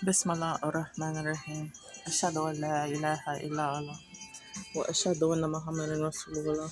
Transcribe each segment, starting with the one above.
Bismillah ar-Rahman ar-Rahim. Ashhadu an la ilaha illa Allah. Wa ashhadu anna Muhammadan Rasulullah.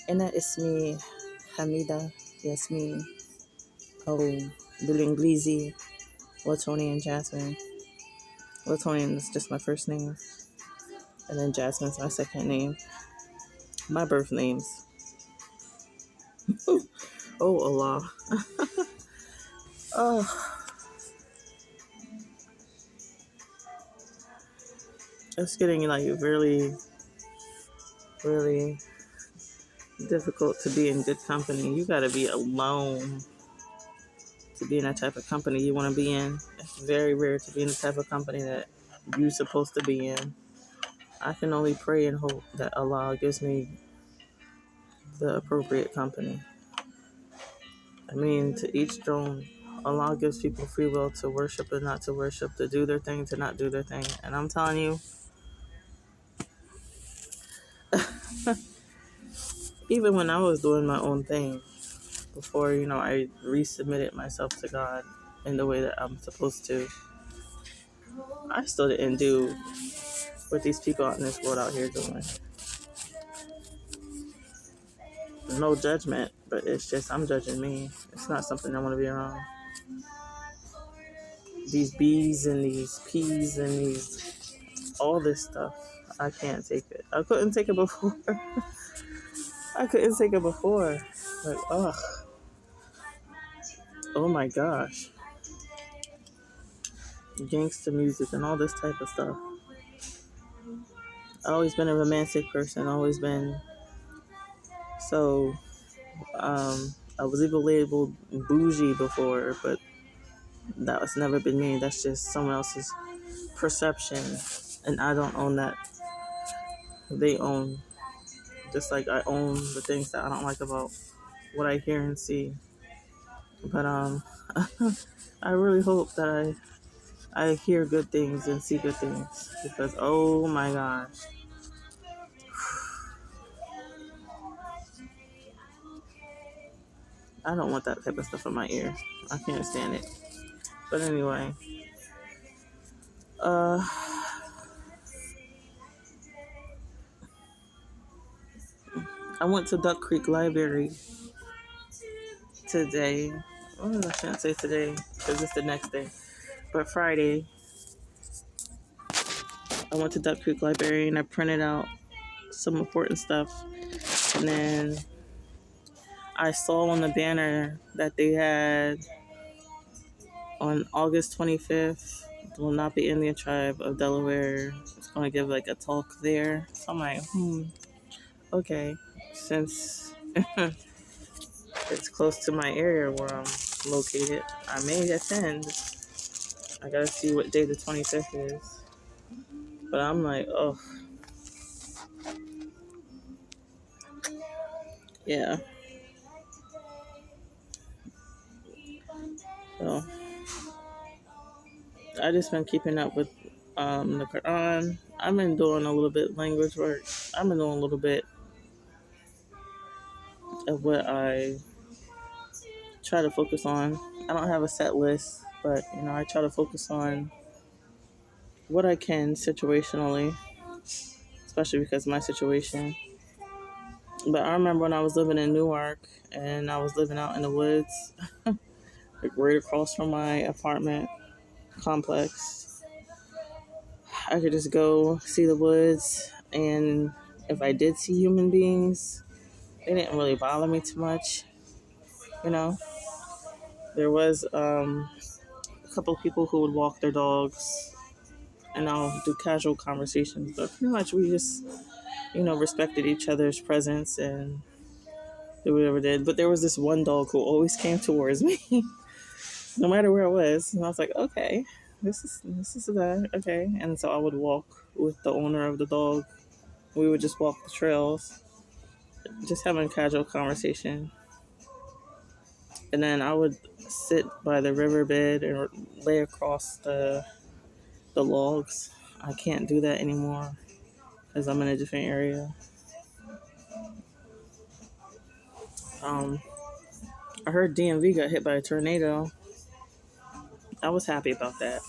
Ana ismi Hamida Yasmin au Bilinglizi Latonian Jasmine. Latonian is just my first name. And then Jasmine's my second name. My birth names. Oh Allah. Oh, it's getting like really, really difficult to be in good company. You gotta be alone to be in that type of company you want to be in. It's very rare to be in the type of company that you're supposed to be in. I can only pray and hope that Allah gives me the appropriate company. I mean, to each their own. Allah gives people free will to worship and not to worship, to do their thing, to not do their thing. And I'm telling you, even when I was doing my own thing, before, I resubmitted myself to God in the way that I'm supposed to, I still didn't do what these people out in this world out here doing. No judgment, but it's just I'm judging me. It's not something I want to be around. These B's and these P's and all this stuff, I can't take it. I couldn't take it before. I couldn't take it before. Like, ugh. Oh my gosh. Gangsta music and all this type of stuff. I've always been a romantic person. Always been. So, I was even labeled bougie before, but that was never been me. That's just someone else's perception. And I don't own that. They own. Just like I own the things that I don't like about what I hear and see. But I really hope that I hear good things and see good things, because oh my gosh, I don't want that type of stuff in my ear. I can't stand it. But anyway, I went to Duck Creek Library today. Oh, I shouldn't say today because it's the next day. But Friday, I went to Duck Creek Library and I printed out some important stuff. And then I saw on the banner that they had on August 25th, the Lenape Indian Tribe of Delaware is going to give like a talk there. So I'm like, okay, since it's close to my area where I'm located, I may attend. I gotta see what day the 25th is. But I'm like, oh, yeah. So I just been keeping up with the Quran. I've been doing a little bit language work. I've been doing a little bit of what I try to focus on. I don't have a set list, but I try to focus on what I can situationally, especially because of my situation. But I remember when I was living in Newark and I was living out in the woods, like right across from my apartment complex. I could just go see the woods, and if I did see human beings, they didn't really bother me too much. There was a couple of people who would walk their dogs, and I'll do casual conversations, but pretty much we just, respected each other's presence and did whatever did. But there was this one dog who always came towards me, no matter where it was, and I was like, okay, this is that, okay. And so I would walk with the owner of the dog. We would just walk the trails, just having casual conversation. And then I would sit by the riverbed and lay across the logs. I can't do that anymore because I'm in a different area. I heard DMV got hit by a tornado. I was happy about that.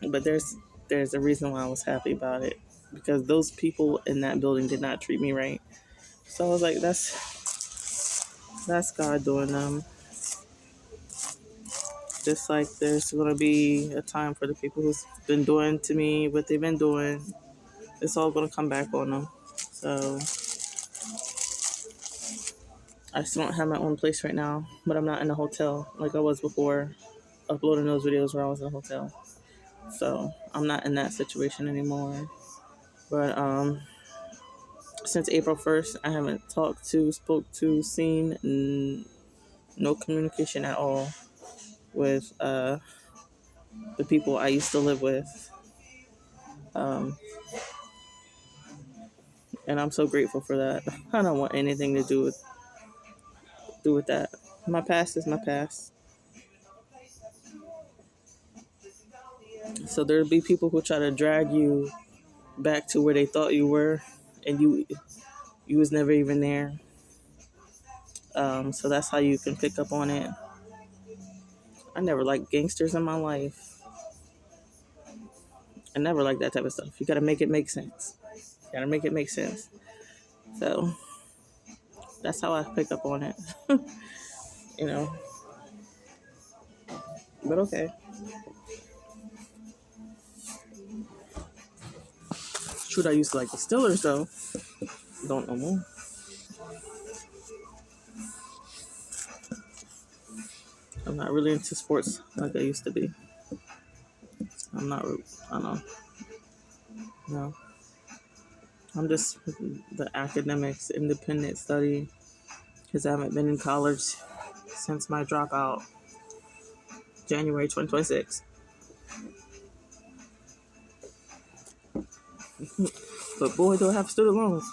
But there's a reason why I was happy about it, because those people in that building did not treat me right. So I was like, that's God doing them. Just like there's gonna be a time for the people who's been doing to me what they've been doing. It's all gonna come back on them. So I still don't have my own place right now, but I'm not in a hotel like I was before, uploading those videos where I was in a hotel. So I'm not in that situation anymore. But since April 1st, I haven't talked to, spoke to, seen, no communication at all with the people I used to live with. Um, and I'm so grateful for that. I don't want anything to do with that. My past is my past. So there'll be people who try to drag you back to where they thought you were, and you was never even there. So that's how you can pick up on it. I never liked gangsters in my life. I never liked that type of stuff. You gotta make it make sense. You gotta make it make sense. So that's how I pick up on it. you know. But okay. It's true that I used to like the Steelers though. Don't no more. I'm not really into sports like I used to be. I'm not. I don't know. No. I'm just the academics, independent study, because I haven't been in college since my dropout, January 2026. But boy, do I have student loans.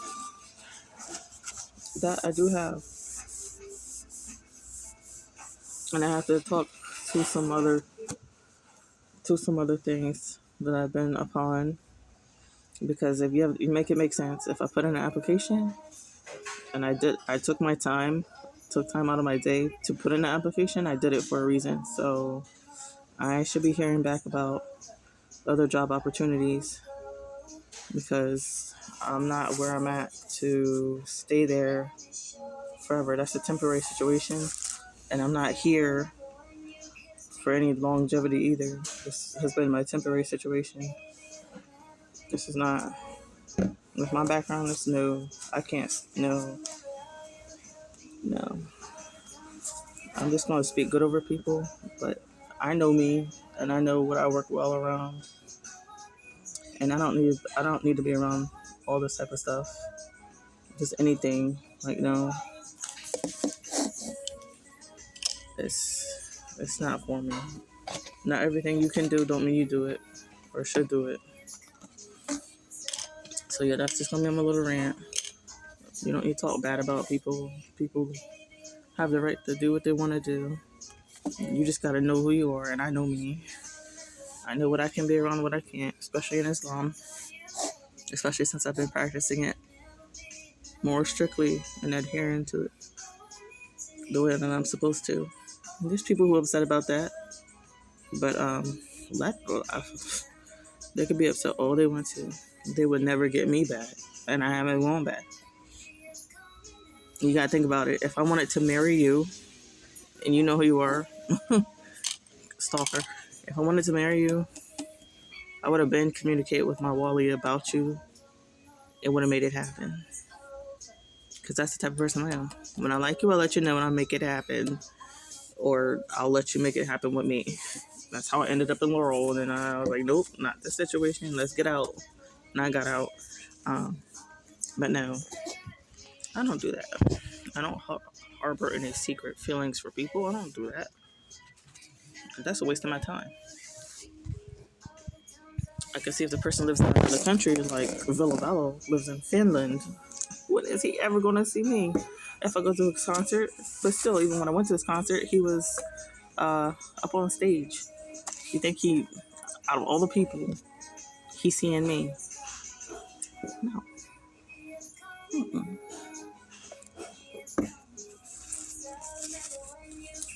That I do have. And I have to talk to some other things that I've been upon. Because if you make it make sense. If I put in an application and I took time out of my day to put in an application, I did it for a reason. So I should be hearing back about other job opportunities, because I'm not where I'm at to stay there forever. That's a temporary situation, and I'm not here for any longevity either. This has been my temporary situation. This is not, with my background, it's no, I can't, no, no. I'm just going to speak good over people, but I know me, and I know what I work well around, and I don't need to be around all this type of stuff. Just anything, like, no, it's not for me. Not everything you can do don't mean you do it or should do it. So yeah, that's just gonna be my little rant. You don't need to talk bad about people. People have the right to do what they want to do. You just gotta know who you are, and I know me. I know what I can be around, what I can't, especially in Islam. Especially since I've been practicing it more strictly and adhering to it the way that I'm supposed to. And there's people who are upset about that, but let they could be upset all they want to. They would never get me back, and I haven't gone back. You gotta think about it. If I wanted to marry you, and you know who you are, stalker. If I wanted to marry you, I would have been communicated with my Wally about you. It would have made it happen. Because that's the type of person I am. When I like you, I'll let you know and I'll make it happen. Or I'll let you make it happen with me. That's how I ended up in Laurel. And then I was like, nope, not this situation. Let's get out. And I got out. But no, I don't do that. I don't harbor any secret feelings for people. I don't do that. That's a waste of my time. I can see if the person lives in the country, like Villa lives in Finland. When is he ever going to see me? If I go to a concert, but still, even when I went to this concert, he was up on stage. You think out of all the people, he's seeing me? No. Mm-mm.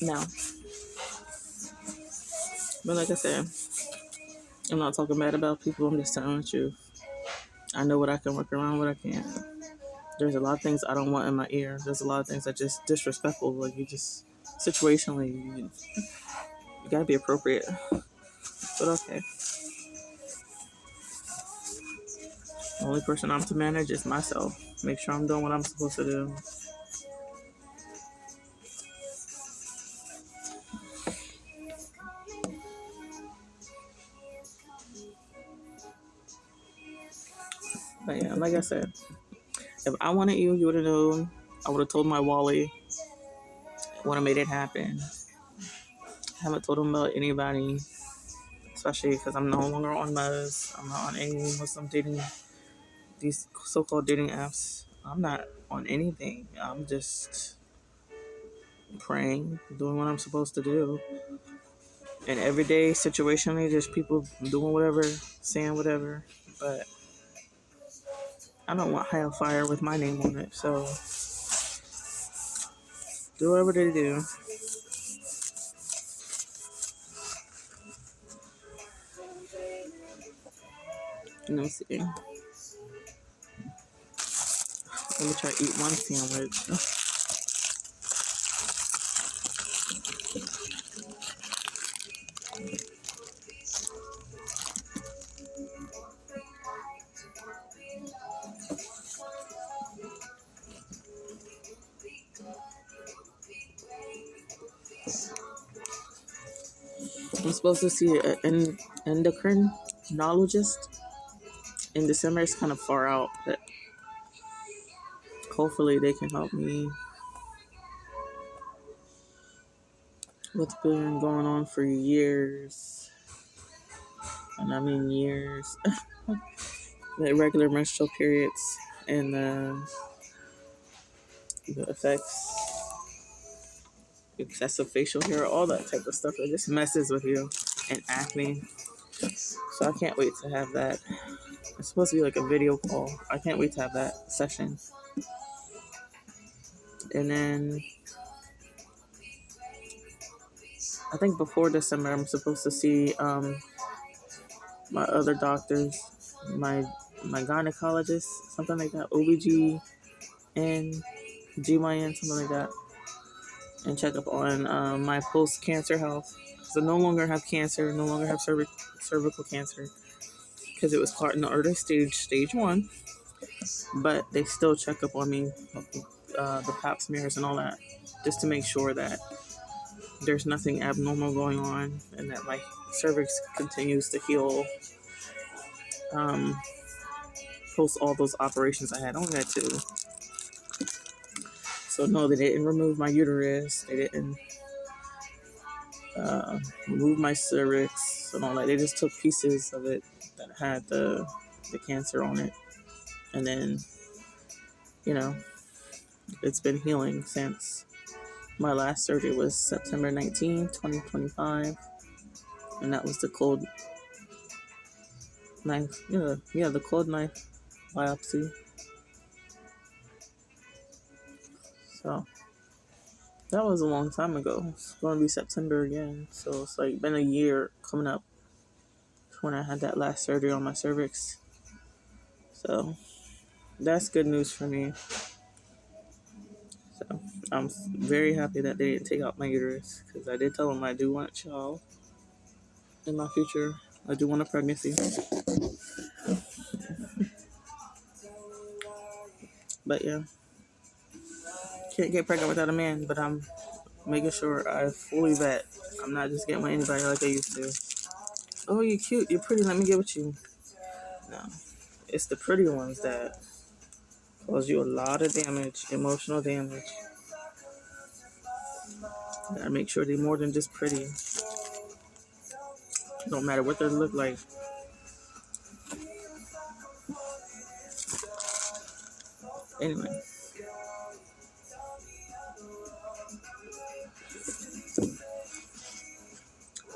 No. But like I said, I'm not talking bad about people. I'm just telling the truth. I know what I can work around, what I can't. There's a lot of things I don't want in my ear. There's a lot of things that just disrespectful. Like you just situationally, you gotta be appropriate. But okay, the only person I'm to manage is myself. Make sure I'm doing what I'm supposed to do. But yeah, like I said, if I wanted you, you would have known. I would have told my Wally. Would have made it happen. I haven't told him about anybody, especially because I'm no longer on Muzz. I'm not on any Muslim dating, these so-called dating apps. I'm not on anything. I'm just praying, doing what I'm supposed to do. And every day, situationally, there's people doing whatever, saying whatever. But I don't want hellfire with my name on it. So do whatever they do. Let me see. Let me try to eat one sandwich. I'm supposed to see an endocrinologist in December. It's kind of far out, but hopefully they can help me. What's been going on for years, and I mean years, the irregular menstrual periods and the effects, excessive facial hair, all that type of stuff. It just messes with you, and acne. So I can't wait to have that. It's supposed to be like a video call. I can't wait to have that session. And then I think before December, I'm supposed to see my other doctors, my gynecologist, something like that, OBG and GYN, something like that, and check up on my post-cancer health. So I no longer have cancer, no longer have cervical cancer, because it was caught in the early stage 1, but they still check up on me, the pap smears and all that, just to make sure that there's nothing abnormal going on and that my cervix continues to heal post all those operations I had. I only had 2. So no, they didn't remove my uterus. They didn't remove my cervix and all that. They just took pieces of it that had the cancer on it. And then, it's been healing since. My last surgery was September 19, 2025. And that was the cold knife. The cold knife biopsy. So that was a long time ago. It's going to be September again. So it's like been a year coming up when I had that last surgery on my cervix. So that's good news for me. So I'm very happy that they didn't take out my uterus, because I did tell them I do want a child in my future. I do want a pregnancy. But yeah, can't get pregnant without a man, but I'm making sure I fully vet. I'm not just getting with anybody like I used to. Oh, you're cute, you're pretty, let me get with you. No, it's the pretty ones that cause you a lot of damage, emotional damage. Gotta make sure they're more than just pretty. Don't matter what they look like. Anyway.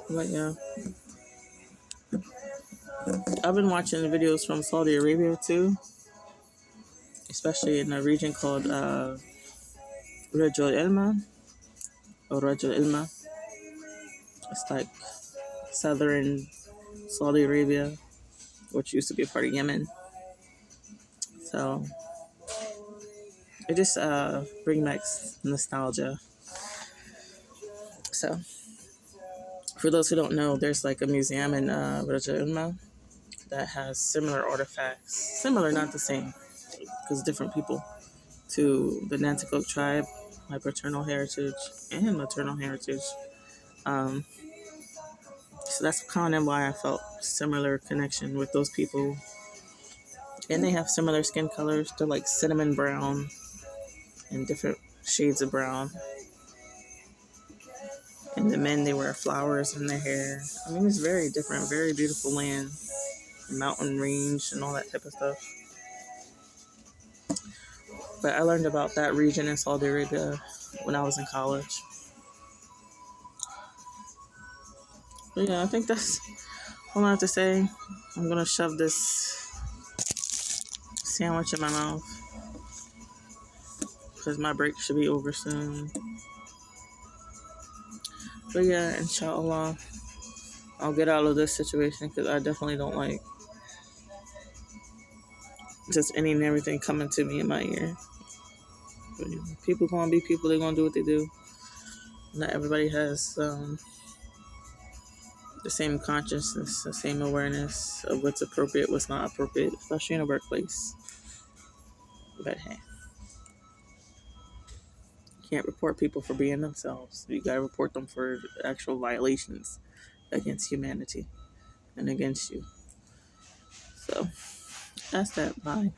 But yeah. I've been watching videos from Saudi Arabia too, especially in a region called Rajul Ilma or Rajul Ilma. It's like southern Saudi Arabia, which used to be a part of Yemen. So it just brings back nostalgia. So for those who don't know, there's like a museum in Raja that has similar artifacts, similar, not the same, because different people, to the Nanticoke tribe, my paternal heritage and maternal heritage. Um, so that's kind of why I felt similar connection with those people. And they have similar skin colors. They're like cinnamon brown and different shades of brown. And the men, they wear flowers in their hair. I mean, it's very different, very beautiful land, mountain range, and all that type of stuff. But I learned about that region in Saudi Arabia when I was in college. But yeah, I think that's all I have to say. I'm gonna shove this sandwich in my mouth because my break should be over soon. But yeah, inshallah, I'll get out of this situation because I definitely don't like just any and everything coming to me in my ear. But, you know, people gonna be people. They're gonna do what they do. Not everybody has the same consciousness, the same awareness of what's appropriate, what's not appropriate, especially in a workplace. But hey, you can't report people for being themselves. You gotta report them for actual violations against humanity and against you. So that's that. Bye.